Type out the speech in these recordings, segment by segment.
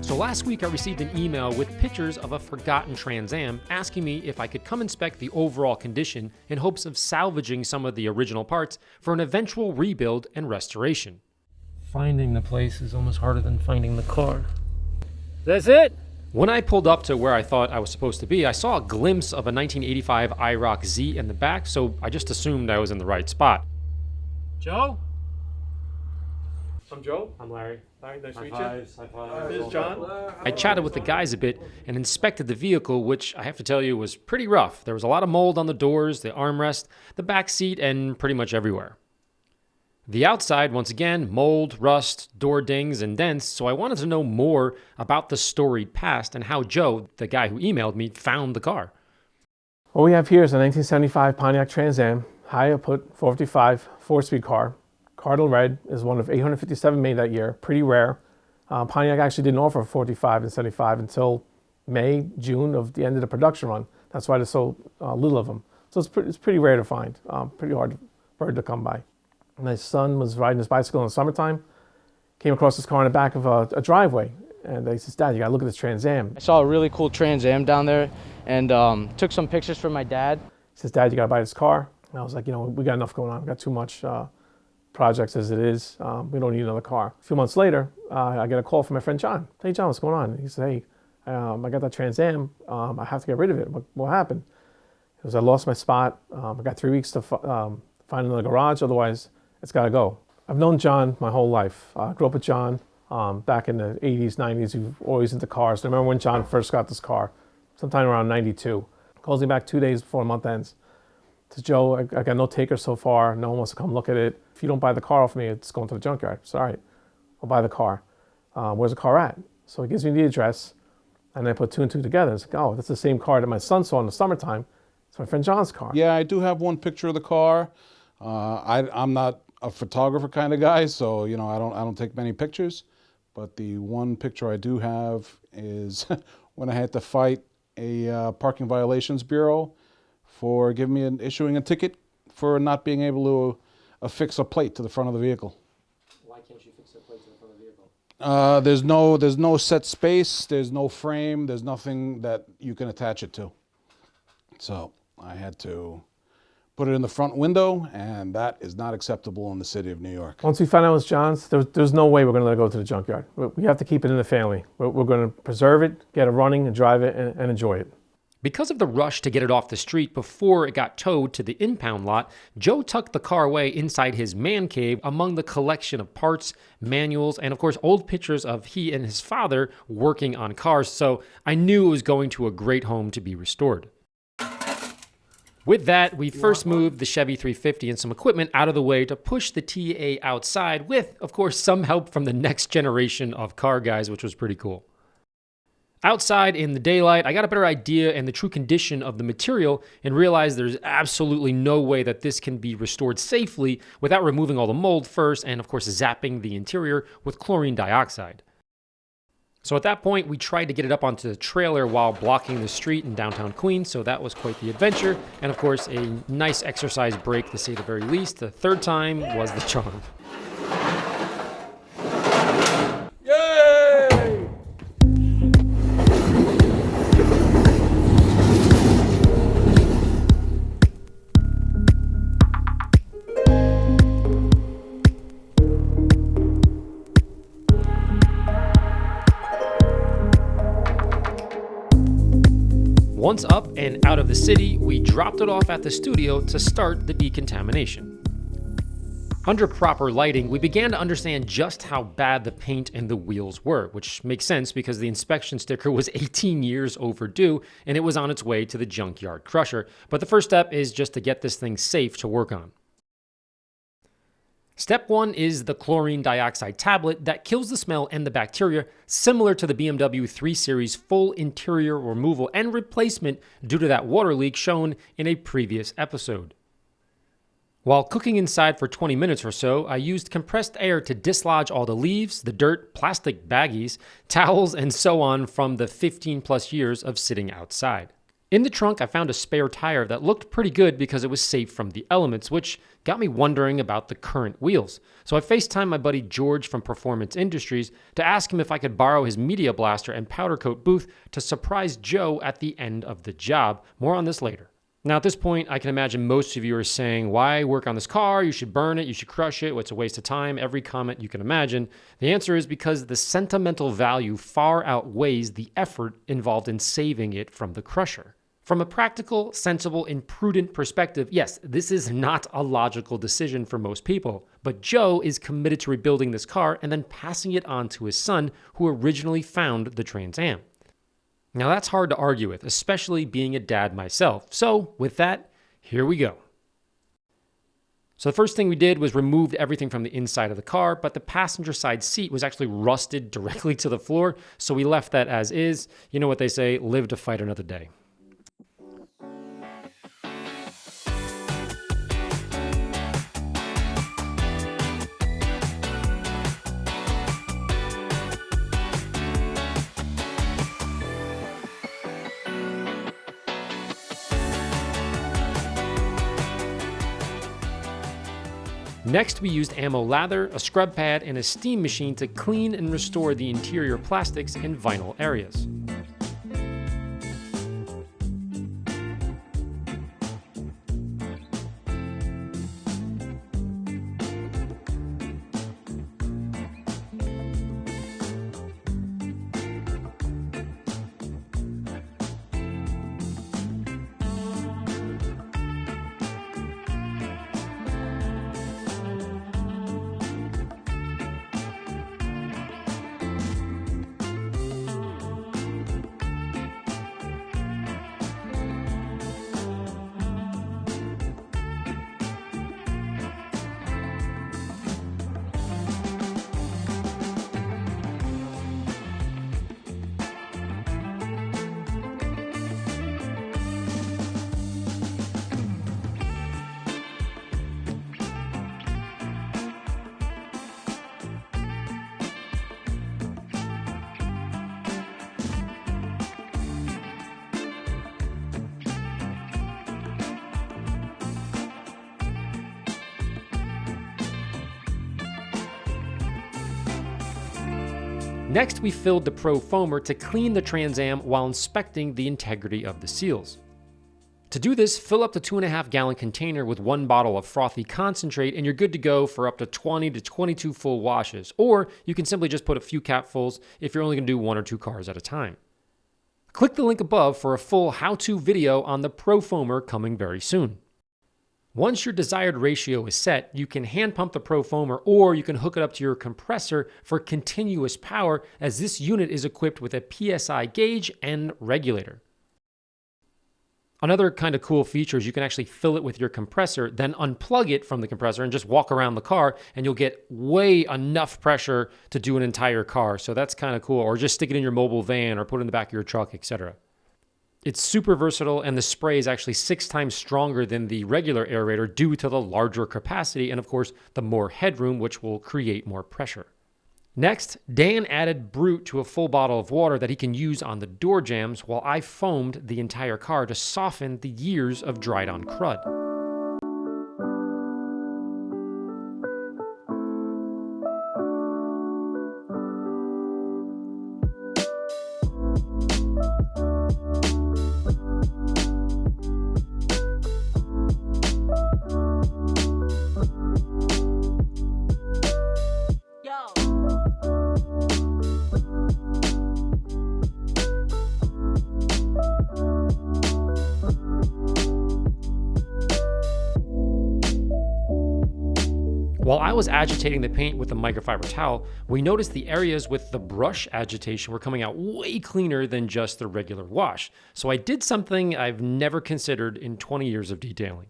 So last week I received an email with pictures of a forgotten Trans Am asking me if I could come inspect the overall condition in hopes of salvaging some of the original parts for an eventual rebuild and restoration. Finding the place is almost harder than finding the car. That's it? When I pulled up to where I thought I was supposed to be, I saw a glimpse of a 1985 IROC Z in the back, so I just assumed I was in the right spot. Joe? I'm Joe. I'm Larry. Larry, nice to meet you. High five. This is John. I chatted with the guys a bit and inspected the vehicle, which I have to tell you was pretty rough. There was a lot of mold on the doors, the armrest, the back seat, and pretty much everywhere. The outside, once again, mold, rust, door dings, and dents, so I wanted to know more about the storied past and how Joe, the guy who emailed me, found the car. What we have here is a 1975 Pontiac Trans Am, high output 455 4-speed car. Cardinal red is one of 857 made that year, pretty rare. Pontiac actually didn't offer 45 and 75 until May, June of the end of the production run. That's why there's so little of them. So it's pretty rare to find, pretty hard bird to come by. My son was riding his bicycle in the summertime, came across this car in the back of a driveway, and he says, "Dad, you gotta look at this Trans Am." I saw a really cool Trans Am down there and took some pictures for my dad. He says, "Dad, you gotta buy this car." And I was like, we got enough going on. We got too much projects as it is. We don't need another car. A few months later, I get a call from my friend John. "Hey, John, what's going on?" He said, "Hey, I got that Trans Am. I have to get rid of it." What happened? It was I lost my spot. I got 3 weeks to find another garage. Otherwise, it's got to go. I've known John my whole life. I grew up with John back in the 80s, 90s. He was always into cars. I remember when John first got this car, sometime around 92. Calls me back 2 days before the month ends. Says, "Joe, I got no takers so far. No one wants to come look at it. If you don't buy the car off me, it's going to the junkyard." I said, "All right, I'll buy the car. Where's the car at?" So he gives me the address, and I put two and two together. It's like, oh, that's the same car that my son saw in the summertime. It's my friend John's car. Yeah, I do have one picture of the car. I'm not a photographer kind of guy, so I don't take many pictures. But the one picture I do have is when I had to fight a parking violations bureau for issuing a ticket for not being able to affix a plate to the front of the vehicle. Why can't you fix a plate to the front of the vehicle? There's no set space. There's no frame. There's nothing that you can attach it to. So I had to put it in the front window, and that is not acceptable in the city of New York. Once we found out it was John's, there's no way we're going to let it go to the junkyard. We have to keep it in the family. We're going to preserve it, get it running, and drive it, and enjoy it. Because of the rush to get it off the street before it got towed to the impound lot, Joe tucked the car away inside his man cave among the collection of parts, manuals, and of course old pictures of he and his father working on cars, so I knew it was going to a great home to be restored. With that, we first moved the Chevy 350 and some equipment out of the way to push the TA outside with, of course, some help from the next generation of car guys, which was pretty cool. Outside in the daylight, I got a better idea and the true condition of the material and realized there's absolutely no way that this can be restored safely without removing all the mold first and, of course, zapping the interior with chlorine dioxide. So at that point, we tried to get it up onto the trailer while blocking the street in downtown Queens, so that was quite the adventure. And of course, a nice exercise break to say the very least. The third time was the charm. Yay! Once up and out of the city, we dropped it off at the studio to start the decontamination. Under proper lighting, we began to understand just how bad the paint and the wheels were, which makes sense because the inspection sticker was 18 years overdue and it was on its way to the junkyard crusher. But the first step is just to get this thing safe to work on. Step one is the chlorine dioxide tablet that kills the smell and the bacteria, similar to the BMW 3 Series full interior removal and replacement due to that water leak shown in a previous episode. While cooking inside for 20 minutes or so, I used compressed air to dislodge all the leaves, the dirt, plastic baggies, towels, and so on from the 15 plus years of sitting outside. In the trunk, I found a spare tire that looked pretty good because it was safe from the elements, which got me wondering about the current wheels. So I FaceTimed my buddy George from Performance Industries to ask him if I could borrow his media blaster and powder coat booth to surprise Joe at the end of the job. More on this later. Now, at this point, I can imagine most of you are saying, why work on this car? You should burn it. You should crush it. It's a waste of time. Every comment you can imagine. The answer is because the sentimental value far outweighs the effort involved in saving it from the crusher. From a practical, sensible, and prudent perspective, yes, this is not a logical decision for most people, but Joe is committed to rebuilding this car and then passing it on to his son, who originally found the Trans Am. Now that's hard to argue with, especially being a dad myself. So with that, here we go. So the first thing we did was remove everything from the inside of the car, but the passenger side seat was actually rusted directly to the floor, so we left that as is. You know what they say, live to fight another day. Next, we used ammo lather, a scrub pad, and a steam machine to clean and restore the interior plastics and vinyl areas. Next, we filled the Pro Foamer to clean the Trans Am while inspecting the integrity of the seals. To do this, fill up the 2.5-gallon container with 1 bottle of frothy concentrate and you're good to go for up to 20 to 22 full washes, or you can simply just put a few capfuls if you're only going to do 1 or 2 cars at a time. Click the link above for a full how-to video on the Pro Foamer coming very soon. Once your desired ratio is set, you can hand pump the Pro Foamer or you can hook it up to your compressor for continuous power, as this unit is equipped with a PSI gauge and regulator. Another kind of cool feature is you can actually fill it with your compressor, then unplug it from the compressor and just walk around the car and you'll get way enough pressure to do an entire car. So that's kind of cool. Or just stick it in your mobile van or put it in the back of your truck, etc. It's super versatile, and the spray is actually 6 times stronger than the regular aerator due to the larger capacity and, of course, the more headroom, which will create more pressure. Next, Dan added Brute to a full bottle of water that he can use on the door jambs, while I foamed the entire car to soften the years of dried-on crud. While I was agitating the paint with the microfiber towel, we noticed the areas with the brush agitation were coming out way cleaner than just the regular wash. So I did something I've never considered in 20 years of detailing.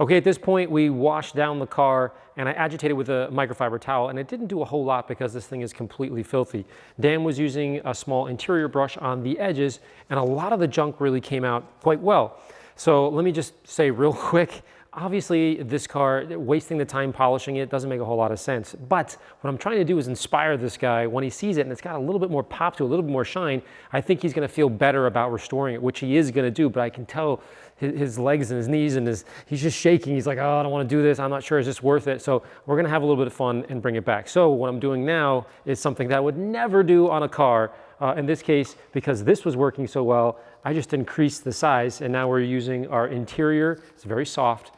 Okay, at this point we washed down the car and I agitated with a microfiber towel, and it didn't do a whole lot because this thing is completely filthy. Dan was using a small interior brush on the edges and a lot of the junk really came out quite well. So let me just say real quick, Obviously, this car, wasting the time polishing it doesn't make a whole lot of sense. But what I'm trying to do is inspire this guy when he sees it and it's got a little bit more pop to it, a little bit more shine. I think he's going to feel better about restoring it, which he is going to do. But I can tell his legs and his knees and he's just shaking. He's like, oh, I don't want to do this. I'm not sure. Is this worth it? So we're going to have a little bit of fun and bring it back. So what I'm doing now is something that I would never do on a car. In this case, because this was working so well, I just increased the size, and now we're using our interior. It's very soft.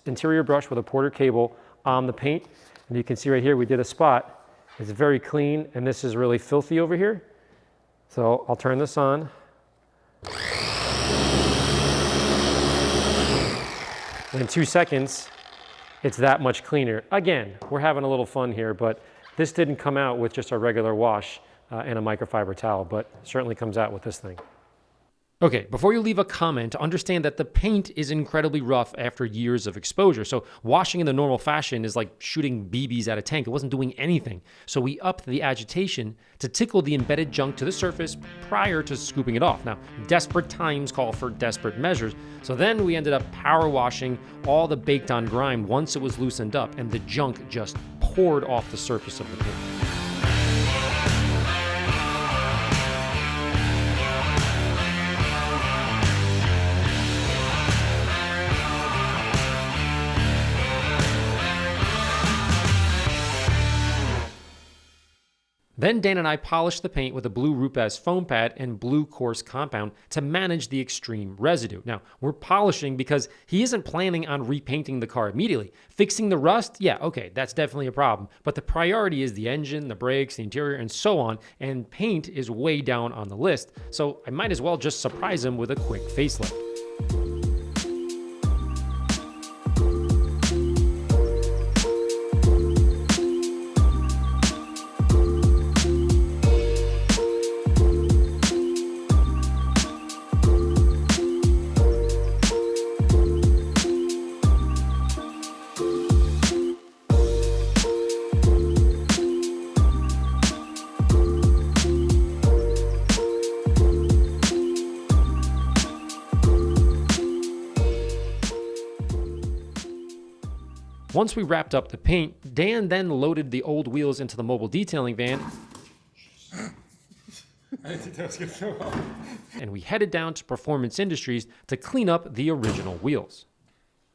Interior brush with a Porter cable on the paint. And you can see right here, we did a spot. It's very clean, and this is really filthy over here. So I'll turn this on. And in 2 seconds, it's that much cleaner. Again, we're having a little fun here, but this didn't come out with just a regular wash and a microfiber towel, but certainly comes out with this thing. Okay, before you leave a comment, understand that the paint is incredibly rough after years of exposure. So washing in the normal fashion is like shooting BBs at a tank. It wasn't doing anything. So we upped the agitation to tickle the embedded junk to the surface prior to scooping it off. Now, desperate times call for desperate measures. So then we ended up power washing all the baked on grime once it was loosened up and the junk just poured off the surface of the paint. Then Dan and I polished the paint with a blue Rupes foam pad and blue coarse compound to manage the extreme residue. Now, we're polishing because he isn't planning on repainting the car immediately. Fixing the rust, yeah, okay, that's definitely a problem. But the priority is the engine, the brakes, the interior, and so on, and paint is way down on the list. So I might as well just surprise him with a quick facelift. Once we wrapped up the paint, Dan then loaded the old wheels into the mobile detailing van. I didn't think that was going to go off. And we headed down to Performance Industries to clean up the original wheels.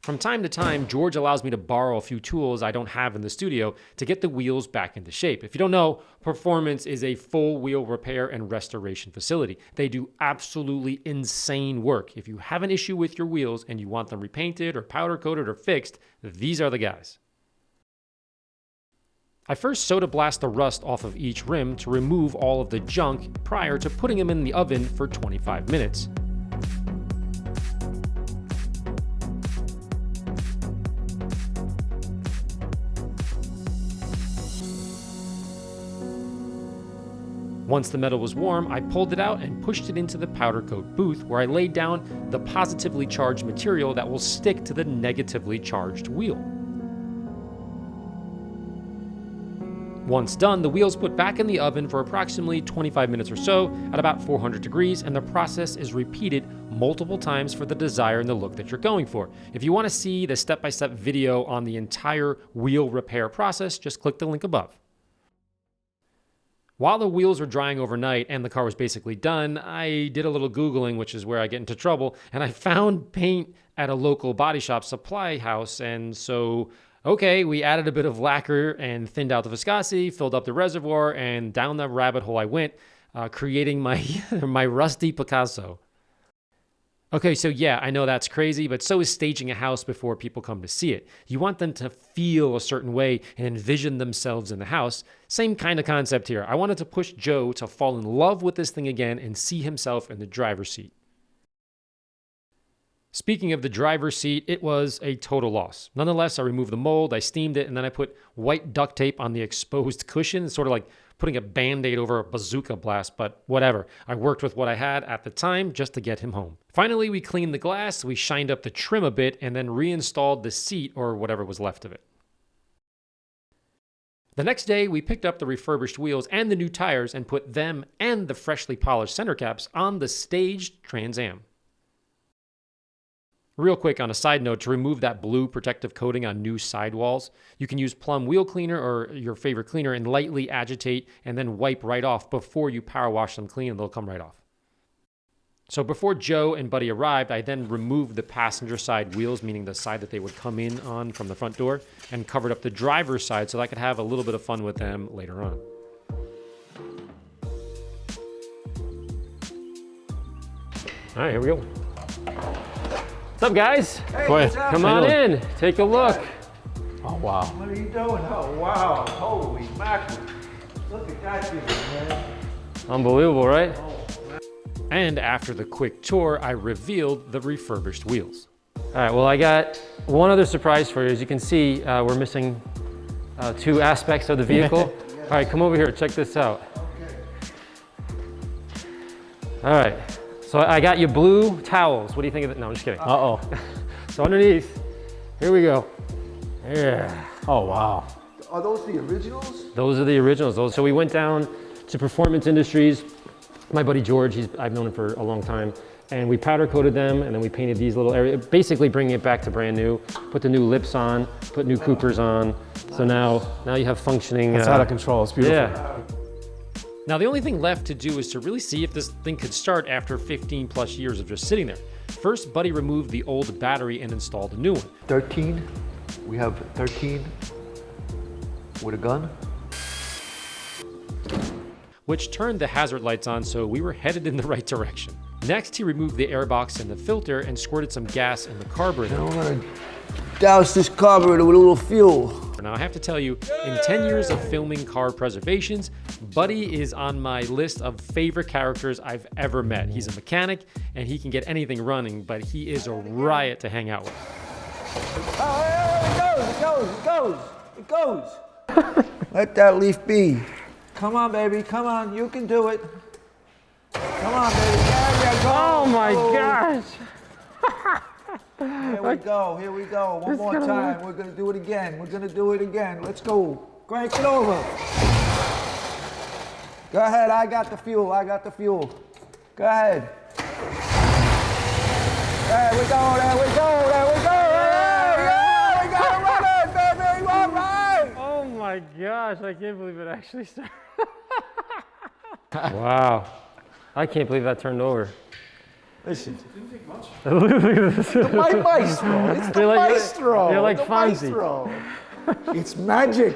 From time to time, George allows me to borrow a few tools I don't have in the studio to get the wheels back into shape. If you don't know, Performance is a full wheel repair and restoration facility. They do absolutely insane work. If you have an issue with your wheels and you want them repainted or powder coated or fixed, these are the guys. I first soda blast the rust off of each rim to remove all of the junk prior to putting them in the oven for 25 minutes. Once the metal was warm, I pulled it out and pushed it into the powder coat booth where I laid down the positively charged material that will stick to the negatively charged wheel. Once done, the wheel's put back in the oven for approximately 25 minutes or so at about 400 degrees, and the process is repeated multiple times for the desire and the look that you're going for. If you want to see the step-by-step video on the entire wheel repair process, just click the link above. While the wheels were drying overnight and the car was basically done, I did a little Googling, which is where I get into trouble, and I found paint at a local body shop supply house. And so, okay, we added a bit of lacquer and thinned out the viscosity, filled up the reservoir, and down the rabbit hole I went, creating my, my rusty Picasso. Okay, so yeah, I know that's crazy, but so is staging a house before people come to see it. You want them to feel a certain way and envision themselves in the house. Same kind of concept here. I wanted to push Joe to fall in love with this thing again and see himself in the driver's seat. Speaking of the driver's seat, it was a total loss. Nonetheless, I removed the mold, I steamed it, and then I put white duct tape on the exposed cushion. It's sort of like putting a Band-Aid over a bazooka blast, but whatever. I worked with what I had at the time just to get him home. Finally, we cleaned the glass, we shined up the trim a bit, and then reinstalled the seat or whatever was left of it. The next day, we picked up the refurbished wheels and the new tires and put them and the freshly polished center caps on the staged Trans Am. Real quick, on a side note, to remove that blue protective coating on new sidewalls, you can use Plum wheel cleaner or your favorite cleaner and lightly agitate and then wipe right off before you power wash them clean, and they'll come right off. So before Joe and Buddy arrived, I then removed the passenger side wheels, meaning the side that they would come in on from the front door, and covered up the driver's side so that I could have a little bit of fun with them later on. All right, here we go. What's up, guys? Hey, Go ahead. what's up? Come on in, take a look. Oh, wow. What are you doing? Oh, wow. Holy mackerel. Look at that thing, man. Unbelievable, right? And after the quick tour, I revealed the refurbished wheels. All right, well, I got one other surprise for you. As you can see, we're missing two aspects of the vehicle. All right, come over here, check this out. All right, so I got you blue towels. What do you think of it? No, I'm just kidding. Uh-oh. So underneath, here we go. Yeah. Oh, wow. Are those the originals? Those are the originals. So we went down to Performance Industries. My buddy George, I've known him for a long time, and we powder coated them, and then we painted these little areas, basically bringing it back to brand new. Put the new lips on, put new Coopers on. So now you have functioning. It's out of control. It's beautiful. Yeah. Now the only thing left to do is to really see if this thing could start after 15 plus years of just sitting there. First, Buddy removed the old battery and installed a new one. 13. We have 13 with a gun. Which turned the hazard lights on, so we were headed in the right direction. Next, he removed the airbox and the filter and squirted some gas in the carburetor. Now I'm gonna douse this carburetor with a little fuel. Now I have to tell you, in 10 years of filming car preservations, Buddy is on my list of favorite characters I've ever met. He's a mechanic and he can get anything running, but he is a riot to hang out with. Oh, it goes. Let that leaf be. Come on, baby. Come on. You can do it. Come on, baby. There you go. Oh my gosh! Here we go. One more time. We're going to do it again. Let's go. Crank it over. Go ahead. I got the fuel. Go ahead. There we go. Yeah, we got it running, baby. All right. Oh my gosh, I can't believe it actually started. Wow. I can't believe that turned over. Listen. My maestro. It's the maestro. You're like the Fonzie. maestro. It's magic.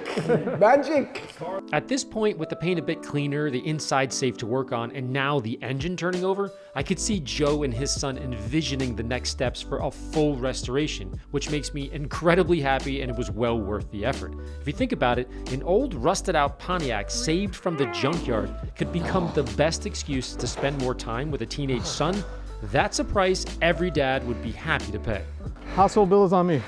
Magic. At this point, with the paint a bit cleaner, the inside safe to work on, and now the engine turning over, I could see Joe and his son envisioning the next steps for a full restoration, which makes me incredibly happy, and it was well worth the effort. If you think about it, an old rusted out Pontiac saved from the junkyard could become the best excuse to spend more time with a teenage son. That's a price every dad would be happy to pay. Household bill is on me.